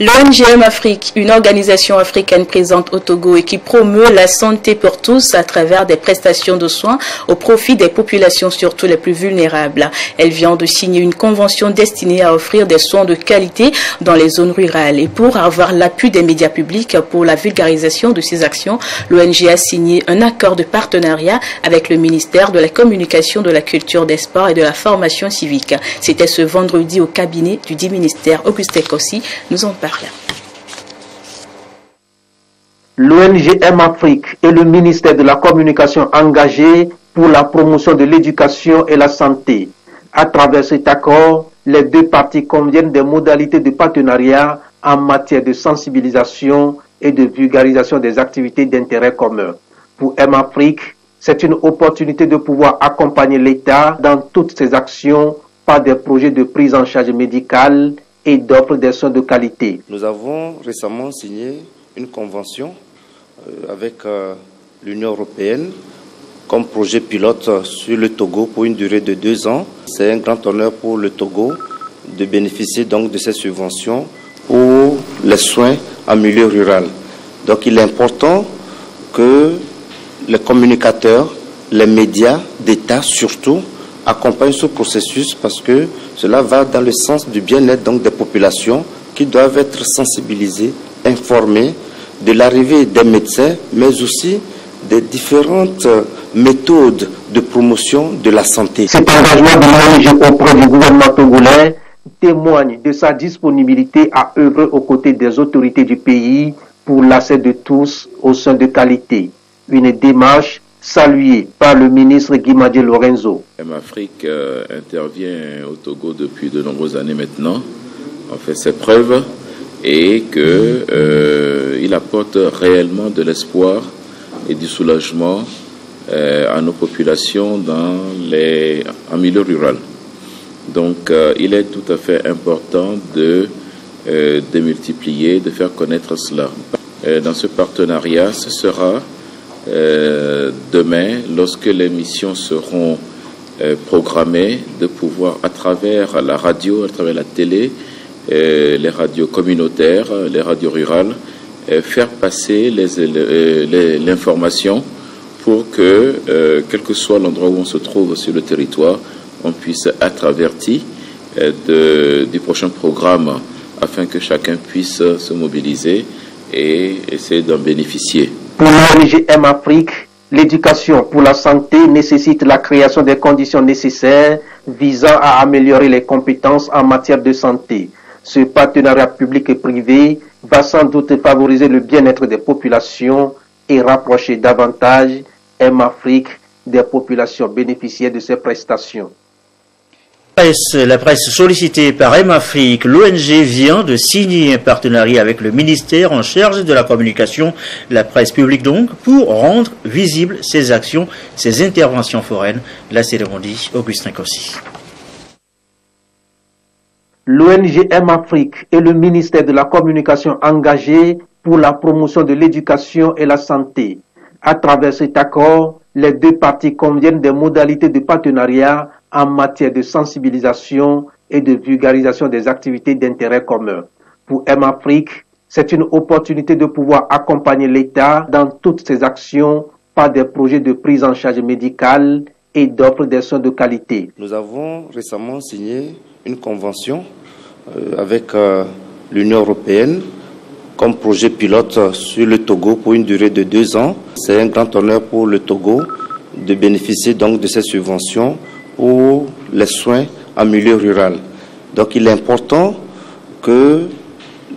L'ONG Afrique, une organisation africaine présente au Togo et qui promeut la santé pour tous à travers des prestations de soins au profit des populations, surtout les plus vulnérables. Elle vient de signer une convention destinée à offrir des soins de qualité dans les zones rurales. Et pour avoir l'appui des médias publics pour la vulgarisation de ces actions, l'ONG a signé un accord de partenariat avec le ministère de la Communication, de la Culture, des Sports et de la Formation civique. C'était ce vendredi au cabinet du dit ministère. Augustin Kossi nous en parle. L'ONG M-Afrique et le ministère de la Communication engagés pour la promotion de l'éducation et la santé. À travers cet accord, les deux parties conviennent des modalités de partenariat en matière de sensibilisation et de vulgarisation des activités d'intérêt commun. Pour M-Afrique, c'est une opportunité de pouvoir accompagner l'État dans toutes ses actions par des projets de prise en charge médicale et d'offre des soins de qualité. Nous avons récemment signé une convention avec l'Union européenne comme projet pilote sur le Togo pour une durée de 2 ans. C'est un grand honneur pour le Togo de bénéficier donc de cette subvention pour les soins en milieu rural. Donc il est important que les communicateurs, les médias d'État surtout, accompagnent ce processus parce que cela va dans le sens du bien-être donc des populations qui doivent être sensibilisées, informées de l'arrivée des médecins, mais aussi des différentes méthodes de promotion de la santé. Cet engagement de l'ONG auprès du gouvernement togolais témoigne de sa disponibilité à œuvrer aux côtés des autorités du pays pour l'accès de tous aux soins de qualité. Une démarche saluée par le ministre Guimadé Lorenzo. M-Afrique intervient au Togo depuis de nombreuses années maintenant, on fait ses preuves et qu'il apporte réellement de l'espoir et du soulagement à nos populations en milieu rural. Donc il est tout à fait important de démultiplier, de faire connaître cela. Dans ce partenariat, ce sera demain, lorsque les missions seront programmées, de pouvoir à travers la radio, à travers la télé, les radios communautaires, les radios rurales, faire passer l'information pour que, quel que soit l'endroit où on se trouve sur le territoire, on puisse être averti du prochain programme afin que chacun puisse se mobiliser et essayer d'en bénéficier. Pour l'ONG M-Afrique, l'éducation pour la santé nécessite la création des conditions nécessaires visant à améliorer les compétences en matière de santé. Ce partenariat public et privé va sans doute favoriser le bien-être des populations et rapprocher davantage M-Afrique des populations bénéficiaires de ces prestations. La presse sollicitée par M-Afrique, l'ONG vient de signer un partenariat avec le ministère en charge de la communication, la presse publique donc, pour rendre visibles ses actions, ses interventions foraines. La cérémonie, Augustin Kossi. L'ONG M-Afrique et le ministère de la Communication engagés pour la promotion de l'éducation et la santé. À travers cet accord, les deux parties conviennent des modalités de partenariat en matière de sensibilisation et de vulgarisation des activités d'intérêt commun. Pour M-Afrique, c'est une opportunité de pouvoir accompagner l'État dans toutes ses actions par des projets de prise en charge médicale et d'offre des soins de qualité. Nous avons récemment signé une convention avec l'Union européenne comme projet pilote sur le Togo pour une durée de 2 ans. C'est un grand honneur pour le Togo de bénéficier donc de cette subvention pour les soins en milieu rural. Donc il est important que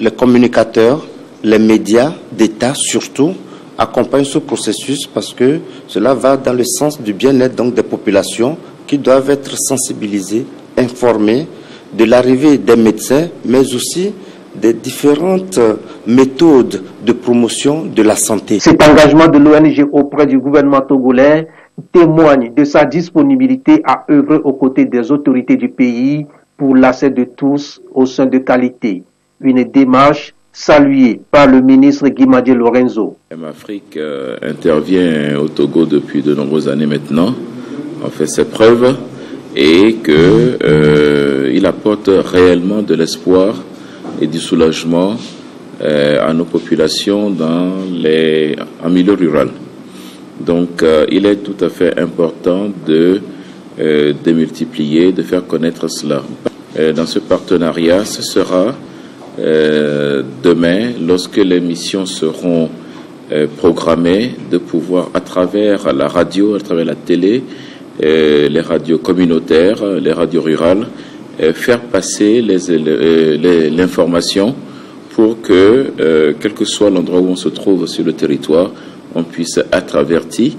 les communicateurs, les médias d'État surtout, accompagnent ce processus parce que cela va dans le sens du bien-être donc des populations qui doivent être sensibilisées, informées de l'arrivée des médecins, mais aussi des différentes méthodes de promotion de la santé. Cet engagement de l'ONG auprès du gouvernement togolais témoigne de sa disponibilité à œuvrer aux côtés des autorités du pays pour l'accès de tous aux soins de qualité. Une démarche saluée par le ministre Guimadé Lorenzo. M-Afrique intervient au Togo depuis de nombreuses années maintenant, on fait ses preuves et qu'il apporte réellement de l'espoir et du soulagement à nos populations en milieu rural. Donc il est tout à fait important de démultiplier, de faire connaître cela. Dans ce partenariat, ce sera demain, lorsque les missions seront programmées, de pouvoir à travers la radio, à travers la télé, les radios communautaires, les radios rurales, faire passer l'information pour que, quel que soit l'endroit où on se trouve sur le territoire, on puisse être averti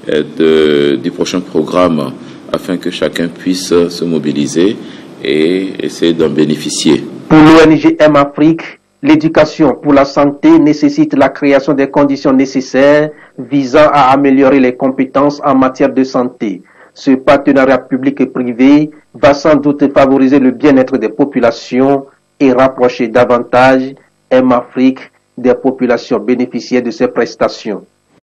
du prochain programme afin que chacun puisse se mobiliser et essayer d'en bénéficier. Pour l'ONG M-Afrique, l'éducation pour la santé nécessite la création des conditions nécessaires visant à améliorer les compétences en matière de santé. Ce partenariat public et privé va sans doute favoriser le bien-être des populations et rapprocher davantage M-Afrique des populations bénéficiaires de ces prestations.